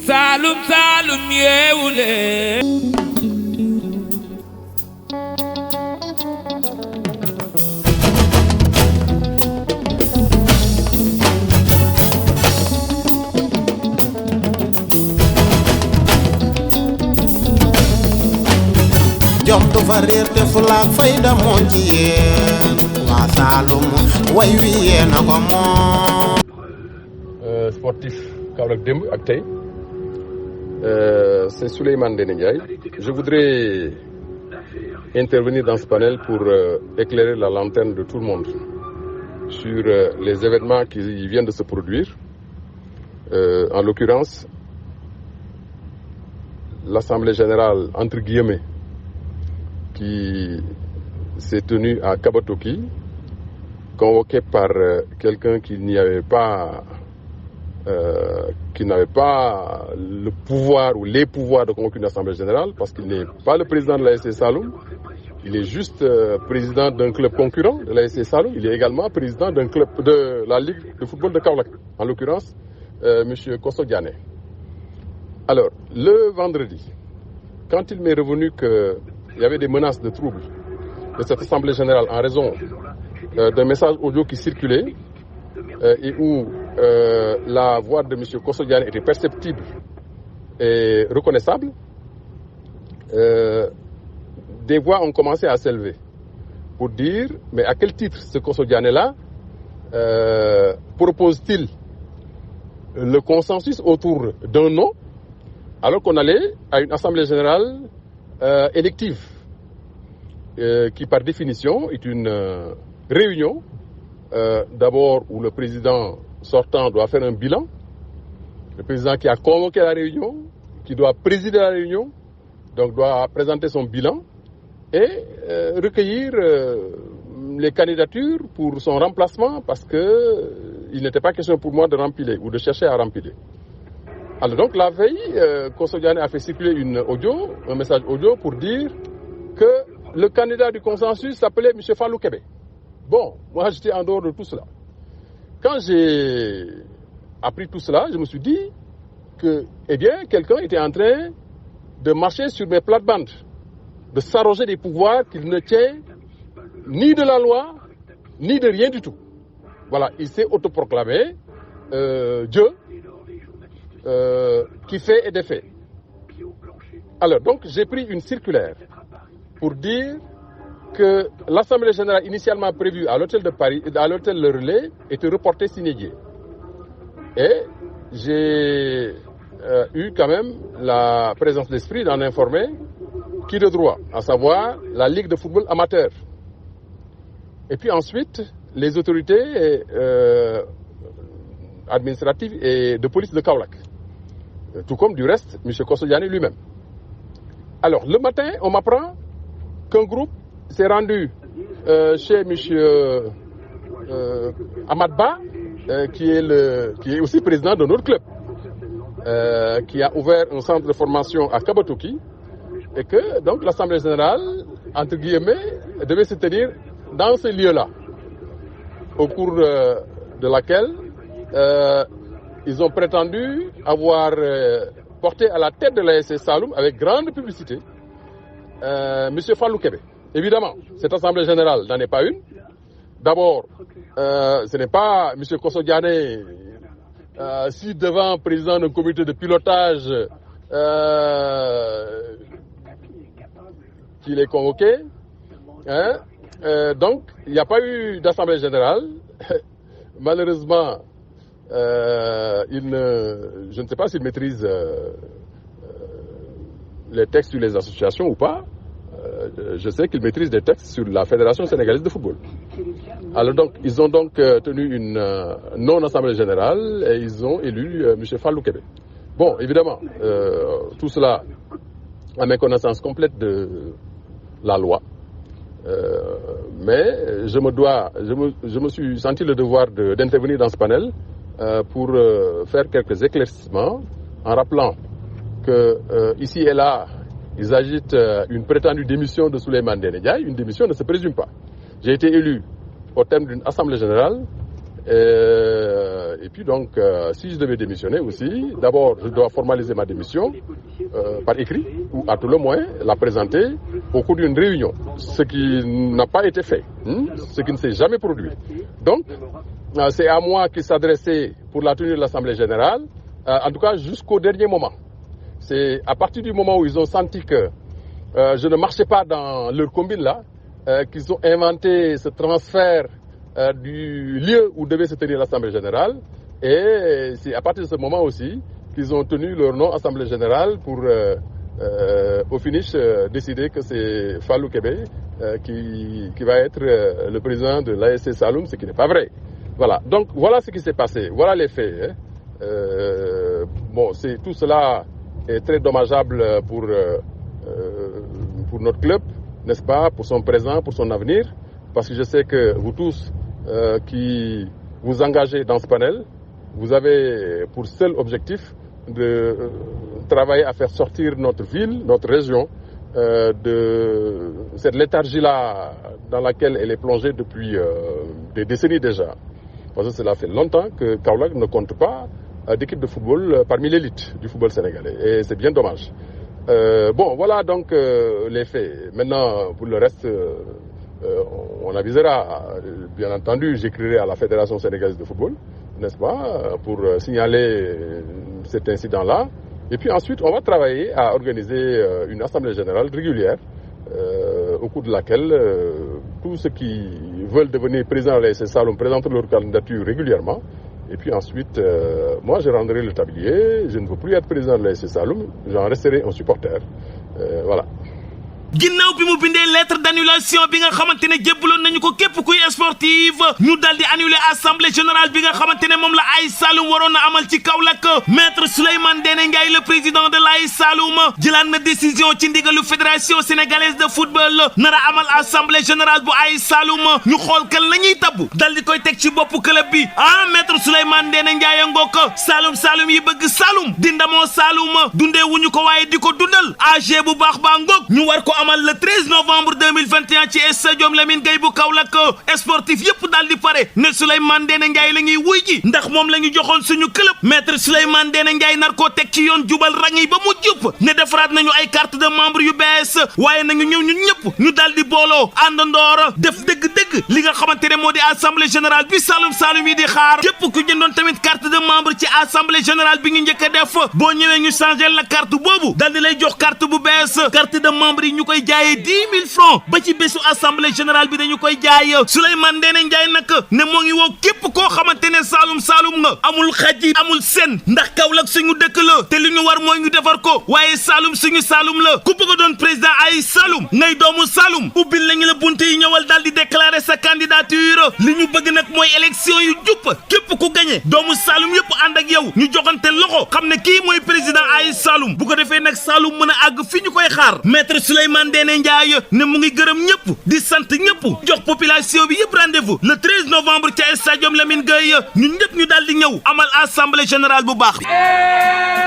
Saloum Saloum yeewu leen. jom du fa réer te fulaak fayda moo ci yéen waa Saloum way wi yéen a ko moom. Sportif Kaolack démb ak tey c'est Souleymane Ndéné Ndiaye. Je voudrais intervenir dans ce panel pour éclairer la lanterne de tout le monde sur les événements qui viennent de se produire. En l'occurrence, l'Assemblée générale, entre guillemets, qui s'est tenue à Kabatoki, convoquée par quelqu'un qui n'avait pas le pouvoir ou les pouvoirs de convoquer une Assemblée générale, parce qu'il n'est pas le président de l'ASC Saloum, il est juste président d'un club concurrent de l'ASC Saloum, il est également président d'un club de la Ligue de football de Kaolack, en l'occurrence M. Kosso Diané. Alors, le vendredi, quand il m'est revenu qu'il y avait des menaces de troubles de cette Assemblée générale en raison d'un message audio qui circulait et où la voix de M. Kosso Diané était perceptible et reconnaissable, des voix ont commencé à s'élever pour dire, mais à quel titre ce Kosso Diané-là propose-t-il le consensus autour d'un nom alors qu'on allait à une Assemblée générale élective qui par définition est une réunion d'abord où le président sortant doit faire un bilan, le président qui a convoqué la réunion, qui doit présider la réunion, donc doit présenter son bilan et recueillir les candidatures pour son remplacement parce qu'il n'était pas question pour moi de rempiler ou de chercher à rempiler. Alors donc la veille, Kosso Diané a fait circuler un message audio pour dire que le candidat du consensus s'appelait M. Fallou Kébé. Bon, moi j'étais en dehors de tout cela. Quand j'ai appris tout cela, je me suis dit que, eh bien, quelqu'un était en train de marcher sur mes plates-bandes, de s'arroger des pouvoirs qu'il ne tient ni de la loi, ni de rien du tout. Voilà, il s'est autoproclamé Dieu qui fait et défait. Alors, donc, j'ai pris une circulaire pour dire que l'Assemblée générale initialement prévue à l'hôtel de Paris, à l'hôtel Le Relais, était reportée sine die. Et j'ai eu quand même la présence d'esprit d'en informer qui de droit, à savoir la Ligue de football amateur. Et puis ensuite, les autorités administratives et de police de Kaolack. Tout comme du reste, M. Kosso Diané lui-même. Alors, le matin, on m'apprend qu'un groupe s'est rendu chez M. Ahmad Ba, qui est aussi président de notre club, qui a ouvert un centre de formation à Kabatoki, et que donc l'Assemblée générale, entre guillemets, devait se tenir dans ce lieu-là, au cours de laquelle ils ont prétendu avoir porté à la tête de l'ASC Saloum, avec grande publicité, M. Fallou Kébé. Évidemment, cette Assemblée générale n'en est pas une. D'abord, ce n'est pas M. Kosso Diané, si devant président d'un comité de pilotage qu'il est convoqué. Hein? Donc, il n'y a pas eu d'Assemblée générale. Malheureusement, je ne sais pas s'il maîtrise les textes sur les associations ou pas. Je sais qu'ils maîtrisent des textes sur la Fédération sénégalaise de football. Alors donc, ils ont donc tenu une non-assemblée générale et ils ont élu M. Fallou Kébé. Bon, évidemment, tout cela à méconnaissance complète de la loi. Mais je me suis senti le devoir d'intervenir dans ce panel pour faire quelques éclaircissements en rappelant que ici et là, ils agitent une prétendue démission de Souleymane Ndéné Ndiaye. Une démission ne se présume pas. J'ai été élu au terme d'une assemblée générale Et puis donc, si je devais démissionner aussi, d'abord, je dois formaliser ma démission par écrit, ou à tout le moins la présenter au cours d'une réunion, ce qui n'a pas été fait, ce qui ne s'est jamais produit. Donc, c'est à moi qui s'adressait pour la tenue de l'Assemblée générale, en tout cas jusqu'au dernier moment. C'est à partir du moment où ils ont senti que je ne marchais pas dans leur combine là, qu'ils ont inventé ce transfert du lieu où devait se tenir l'Assemblée générale, et c'est à partir de ce moment aussi qu'ils ont tenu leur nom Assemblée générale pour au finish décider que c'est Fallou Kébé qui va être le président de l'ASC Saloum, ce qui n'est pas vrai. Voilà, donc voilà ce qui s'est passé, voilà les faits. Bon, tout cela est très dommageable pour notre club, n'est-ce pas, pour son présent, pour son avenir, parce que je sais que vous tous qui vous engagez dans ce panel, vous avez pour seul objectif de travailler à faire sortir notre ville, notre région, de cette léthargie-là dans laquelle elle est plongée depuis des décennies déjà. Parce que cela fait longtemps que Kaolack ne compte pas d'équipe de football parmi l'élite du football sénégalais. Et c'est bien dommage. Bon, voilà donc les faits. Maintenant, pour le reste, on avisera. Bien entendu, j'écrirai à la Fédération sénégalaise de football, n'est-ce pas, pour signaler cet incident-là. Et puis ensuite, on va travailler à organiser une assemblée générale régulière, au cours de laquelle tous ceux qui veulent devenir président de l'ASC Saloum présentent leur candidature régulièrement. Et puis ensuite, moi je rendrai le tablier, je ne veux plus être président de l'ASC Saloum, j'en resterai un supporter. Voilà. ginnaaw bi mu bindee lettre d'annulation bi nga xamante ne jébbaloon nañu ko képp kuy sportive ñu daldi annuler assemblée générale bi nga xamante ne moom la AS Saloum waroon na amal ci Kaolack maître Souleymane Ndéné Ndiaye le président de l'AS Saloum jëlaat na décision ci ndigalu fédération sénégalaise de football nara amal assemblée générale bu AS Saloum ñu xool kan la ñuy tabb daldi koy teg ci boppu club bi maître Souleymane Ndéné Ndiaye ngok Saloum Saloum yi bëgg Saloum di ndamoo Saloum dundee wuñu ko waaye di ko dundal AG bu baax baa ngok ñu war ko amal le 13 novembre 2021 ci stadium Lamine Gueye bu Kaolack sportif yépp daal di pare ne Souleymane Ndéné Ndiaye la ñuy wuy ji ndax moom la ñu joxoon suñu club maître Souleymane Ndéné Ndiaye nar koo teg ci yoon jubal rang yi ba mu jub ne defaraat nañu ay carte de membre yu bees waaye nañu ñëw ñun ñëpp ñu daal di booloo àndandoor def dëgg-dëgg li nga xamante ne moo di assemblée générale bi Saloum Saloum yi di xaar képp ku jëndoon tamit carte de membre ci assemblée générale bi ñu njëkk a def boo ñëwee ñu changer la carte boobu daal di lay jox carte bu bees carte de membre yi ñu koy jaayee 10 000 francs ba ci bésu assemblée générale bi dañu koy jaay Souleymane Ndéné Ndiaye nag ne moo ngi woo képp koo xamante ne Saloum Saloum nga amul xaji amul sen ndax Kaolack suñu dëkk la te li ñu war mooy ñu defar ko waaye Saloum suñu Saloum la ku bëgg a doon président ay Saloum ngay doomu Saloum ubbil lañu la bunte yi ñëwal daal di déclarer sa candidature li ñu bëgg nag mooy élection yu jupp képp ku gagné doomu Saloum yëpp ànd ak yow ñu joxante loxo xam ne kii mooy président ay Saloum bu ko defee nag Saloum mën a àgg fi ñu koy xaar maître Souleymane Ndéné Ndiaye ne mu ngi gërëm ñëpp di sant ñëpp jox population bi yëpp rendez-vous le 13 novembre ca stadium Lamine Gueye ñun ñëpp ñu daal di ñëw amal assemblée générale bu baax.